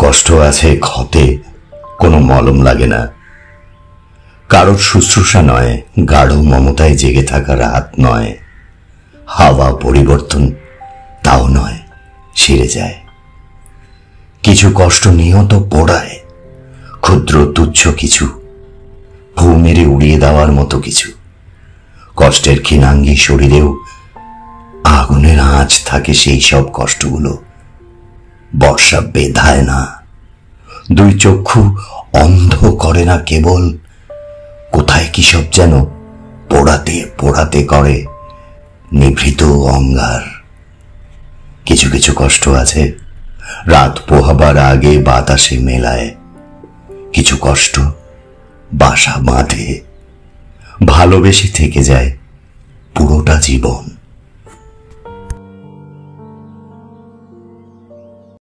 কষ্ট আছে ক্ষতে কোনো মলম লাগে না, কারোর শুশ্রূষা নয়, গাঢ় মমতায় জেগে থাকা রাত নয়, হাওয়া পরিবর্তন তাও নয়, ছিঁড়ে যায়। কিছু কষ্ট নিয়ত পোড়ায়, ক্ষুদ্র তুচ্ছ কিছু, ফু মেরে উড়িয়ে দেওয়ার মতো কিছু। কষ্টের ক্ষীণাঙ্গী শরীরেও আগুনের আঁচ থাকে, সেই সব কষ্টগুলো বর্ষা বেধায় না, দুই চক্ষু অন্ধ করে না, কেবল কোথায় কি সব যেন পোড়াতে পোড়াতে করে নিভৃত অঙ্গার। কিছু কিছু কষ্ট আছে রাত পোহাবার আগে বাতাসে মেলায়, কিছু কষ্ট বাসা বাঁধে, ভালোবেসে থেকে যায় পুরোটা জীবন।